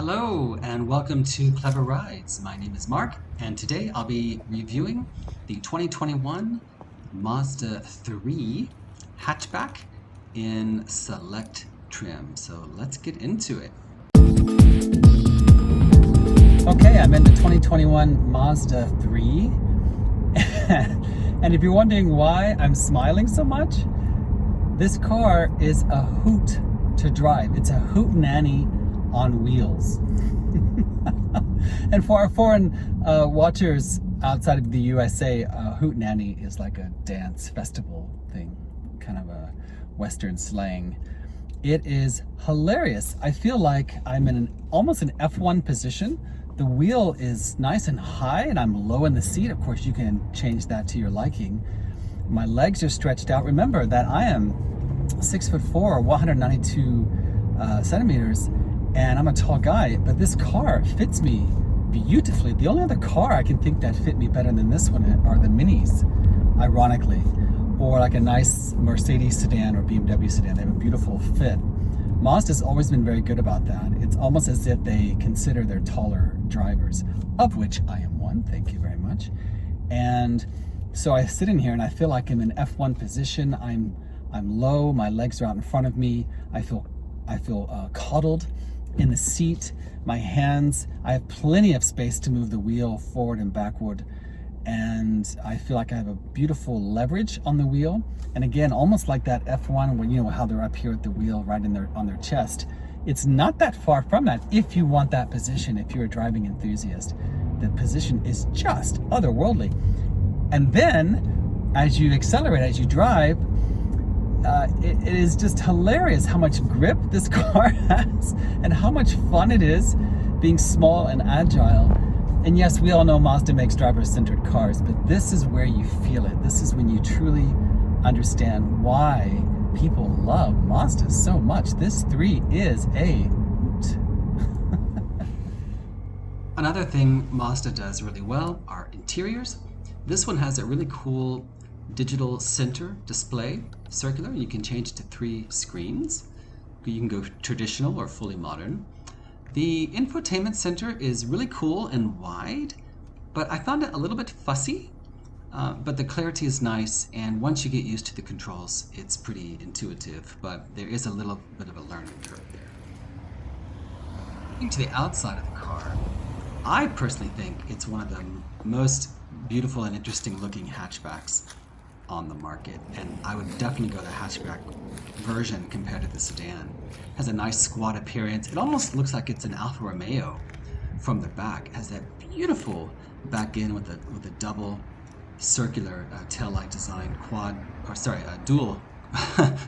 Hello and welcome to Clever Rides. My name is Mark and today I'll be reviewing the 2021 Mazda 3 hatchback in select trim. So let's get into it. Okay, I'm in the 2021 Mazda 3 and if you're wondering why I'm smiling so much, this car is a hoot to drive. It's a hoot nanny on wheels. And for our foreign watchers outside of the USA, hoot nanny is like a dance festival thing, kind of a Western slang. It is hilarious. I feel like I'm in almost an F1 position. The wheel is nice and high and I'm low in the seat. Of course, you can change that to your liking. My legs are stretched out. Remember that I am 6'4", 192 centimeters, and I'm a tall guy, but this car fits me beautifully. The only other car I can think that fit me better than this one are the Minis, ironically, or like a nice Mercedes sedan or BMW sedan. They have a beautiful fit. Mazda's always been very good about that. It's almost as if they consider their taller drivers, of which I am one, thank you very much. And so I sit in here and I feel like I'm in F1 position. I'm low, my legs are out in front of me. I feel coddled in the seat. My hands, I have plenty of space to move the wheel forward and backward, and I feel like I have a beautiful leverage on the wheel. And again, almost like that F1 where you know how they're up here at the wheel right on their chest. It's not that far from that if you want that position. If you're a driving enthusiast, the position is just otherworldly. And then as you accelerate, as you drive, it is just hilarious how much grip this car has and how much fun it is being small and agile. And yes, we all know Mazda makes driver-centered cars, but this is where you feel it. This is when you truly understand why people love Mazda so much. This 3 is a hoot. Another thing Mazda does really well are interiors. This one has a really cool digital center display, circular. You can change it to 3 screens. You can go traditional or fully modern. The infotainment center is really cool and wide, but I found it a little bit fussy, but the clarity is nice, and once you get used to the controls, it's pretty intuitive, but there is a little bit of a learning curve there. Looking to the outside of the car, I personally think it's one of the most beautiful and interesting looking hatchbacks on the market, and I would definitely go the hatchback version compared to the sedan. It has a nice squat appearance. It almost looks like it's an Alfa Romeo from the back. It has that beautiful back end with a double circular taillight design, dual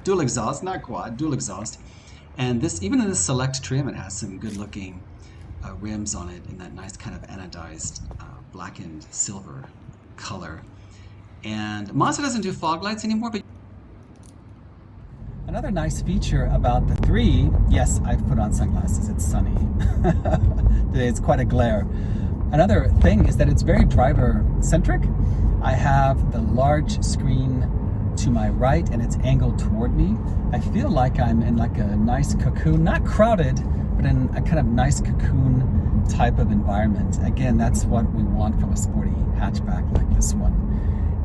dual exhaust, not quad, dual exhaust. And this, even in the select trim, it has some good looking rims on it in that nice kind of anodized blackened silver color. And Mazda doesn't do fog lights anymore, but another nice feature about the 3, yes, I've put on sunglasses, it's sunny. Today it's quite a glare. Another thing is that it's very driver-centric. I have the large screen to my right and it's angled toward me. I feel like I'm in like a nice cocoon, not crowded, but in a kind of nice cocoon type of environment. Again, that's what we want from a sporty hatchback like this one.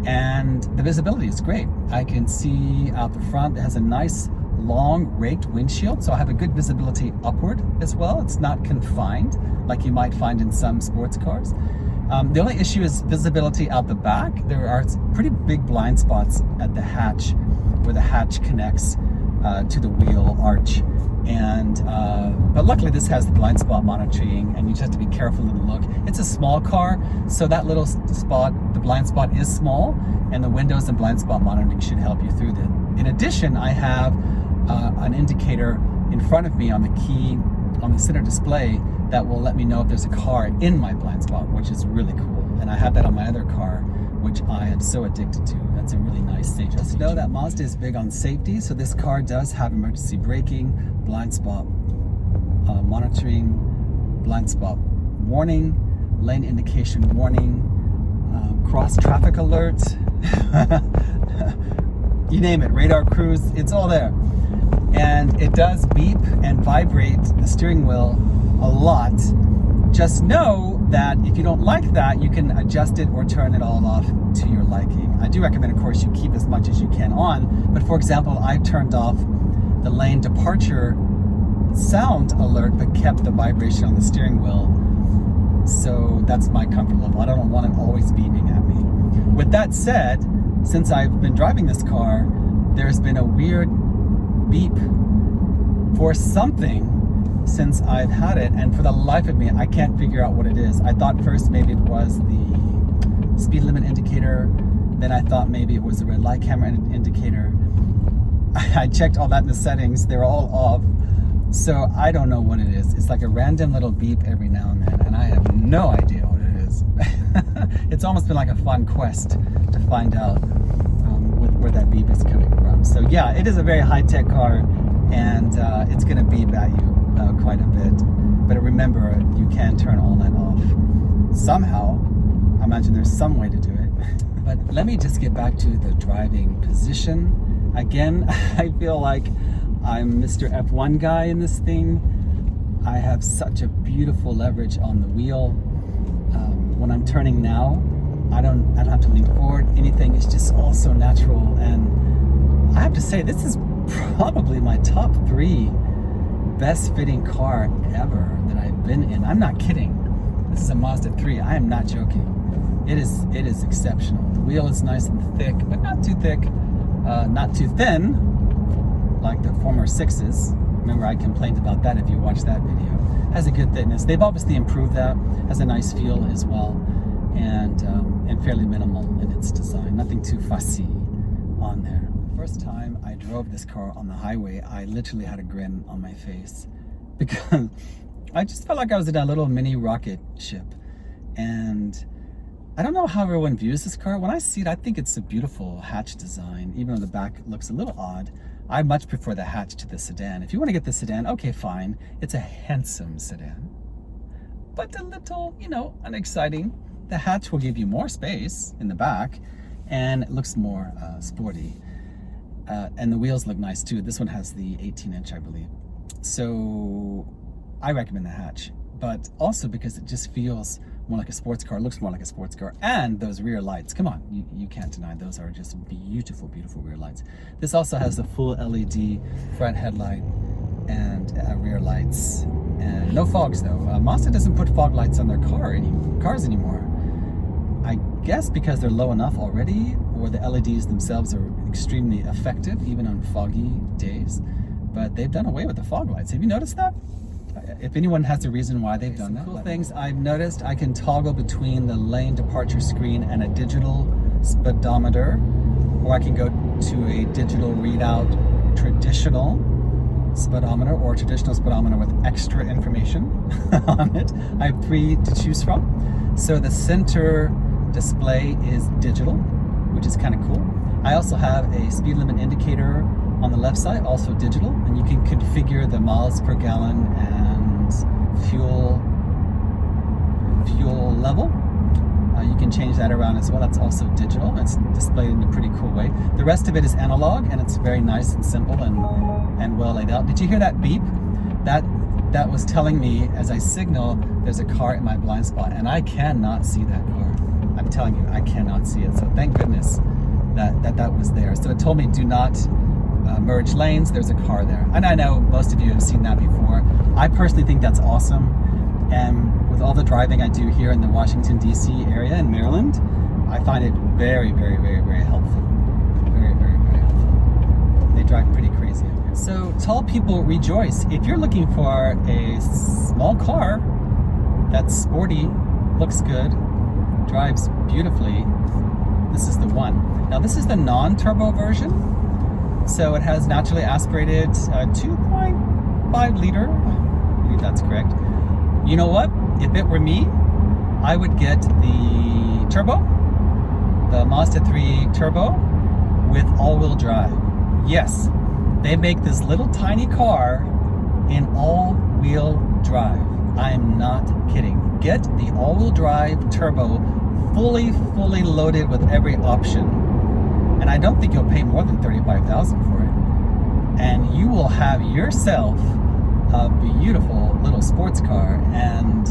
And the visibility is great. I can see out the front. It has a nice long raked windshield, so I have a good visibility upward as well. It's not confined like you might find in some sports cars. The only issue is visibility out the back. There are pretty big blind spots at the hatch where the hatch connects to the wheel arch. And but luckily this has the blind spot monitoring, and you just have to be careful in the look. It's a small car, so that little spot, the blind spot, is small, and the windows and blind spot monitoring should help you through that. In addition, I have an indicator in front of me on the key on the center display that will let me know if there's a car in my blind spot, which is really cool. And I have that on my other car, which I am so addicted to. That's a really nice safety. Just know that Mazda is big on safety, so this car does have emergency braking, blind spot monitoring, blind spot warning, lane indication warning, cross traffic alert, you name it, radar cruise, it's all there. And it does beep and vibrate the steering wheel a lot. Just know that if you don't like that, you can adjust it or turn it all off to your liking. I do recommend, of course, you keep as much as you can on, but for example, I turned off the lane departure sound alert, but kept the vibration on the steering wheel. So that's my comfort level. I don't want it always beeping at me. With that said, since I've been driving this car, there's been a weird beep for something since I've had it, and for the life of me, I can't figure out what it is. I thought first maybe it was the speed limit indicator, then I thought maybe it was the red light camera indicator. I checked all that in the settings, they're all off, so I don't know what it is. It's like a random little beep every now and then, and I have no idea what it is. It's almost been like a fun quest to find out where that beep is coming from. So yeah, it is a very high-tech car, and it's going to beep at you quite a bit. But remember, you can turn all that off somehow. I imagine there's some way to do it. But let me just get back to the driving position. Again, I feel like I'm Mr. F1 guy in this thing. I have such a beautiful leverage on the wheel. When I'm turning now, I don't have to lean forward, anything. It's just all so natural. And I have to say, this is probably my top 3 best fitting car ever that I've been in. I'm not kidding. This is a Mazda 3. I am not joking. It is exceptional. The wheel is nice and thick, but not too thick, not too thin, like the former 6s. Remember, I complained about that if you watch that video. Has a good thickness. They've obviously improved that. Has a nice feel as well, and fairly minimal in its design. Nothing too fussy on there. First time I drove this car on the highway, I literally had a grin on my face because I just felt like I was in a little mini rocket ship. And I don't know how everyone views this car. When I see it, I think it's a beautiful hatch design, even though the back looks a little odd. I much prefer the hatch to the sedan. If you want to get the sedan, okay, fine. It's a handsome sedan, but a little, unexciting. The hatch will give you more space in the back, and it looks more sporty. And the wheels look nice too. This one has the 18-inch, I believe. So I recommend the hatch, but also because it just feels more like a sports car, looks more like a sports car. And those rear lights, come on, you can't deny those are just beautiful, beautiful rear lights. This also has the full LED front headlight and rear lights, and no fogs though. Mazda doesn't put fog lights on their cars anymore. I guess because they're low enough already, or the LEDs themselves are extremely effective even on foggy days. But they've done away with the fog lights. Have you noticed that? If anyone has a reason why they've done that. Cool things I've noticed, I can toggle between the lane departure screen and a digital speedometer, or I can go to a digital readout traditional speedometer or traditional speedometer with extra information on it. I have 3 to choose from. So the center display is digital, which is kind of cool. I also have a speed limit indicator on the left side, also digital, and you can configure the miles per gallon and fuel level. You can change that around as well. That's also digital. It's displayed in a pretty cool way. The rest of it is analog, and it's very nice and simple and well laid out. Did you hear that beep? That was telling me as I signal there's a car in my blind spot, and I cannot see that car. I'm telling you, I cannot see it. So thank goodness that was there. So it told me do not merge lanes. There's a car there, and I know most of you have seen that before. I personally think that's awesome, and with all the driving I do here in the Washington DC area in Maryland, I find it very, very, very, very helpful. Very, very, very helpful. They drive pretty crazy out here. So tall people rejoice. If you're looking for a small car that's sporty, looks good, drives beautifully, this is the one. Now this is the non-turbo version. So it has naturally aspirated 2.5 liter. I believe that's correct. You know what? If it were me, I would get the turbo, the Mazda 3 turbo with all-wheel drive. Yes, they make this little tiny car in all-wheel drive. I'm not kidding. Get the all-wheel drive turbo fully loaded with every option. And I don't think you'll pay more than $35,000 for it. And you will have yourself a beautiful little sports car, and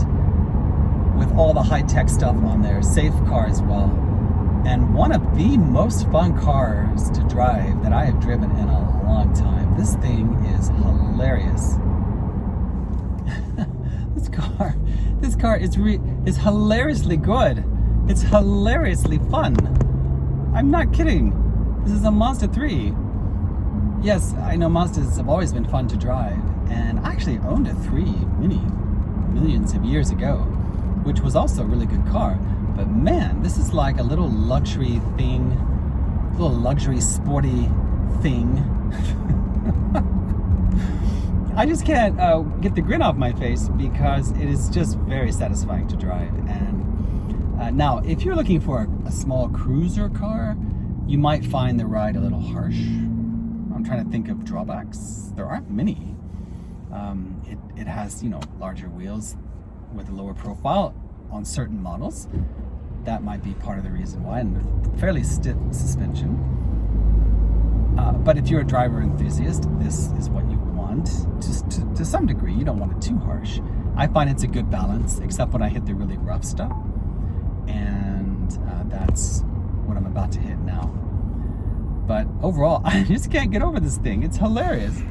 with all the high-tech stuff on there, safe car as well, and one of the most fun cars to drive that I have driven in a long time. This thing is hilarious. This car is hilariously good. It's hilariously fun. I'm not kidding. This is a Mazda 3. Yes, I know Mazdas have always been fun to drive, and I actually owned a 3 millions of years ago, which was also a really good car. But man, this is like a little luxury thing, a little luxury sporty thing. I just can't get the grin off my face because it is just very satisfying to drive. And now, if you're looking for a small cruiser car, you might find the ride a little harsh. I'm trying to think of drawbacks. There aren't many. It has, larger wheels with a lower profile on certain models. That might be part of the reason why, and fairly stiff suspension. But if you're a driver enthusiast, this is what you want. Just to some degree, you don't want it too harsh. I find it's a good balance, except when I hit the really rough stuff. And that's what I'm about to hit now. But overall, I just can't get over this thing. It's hilarious.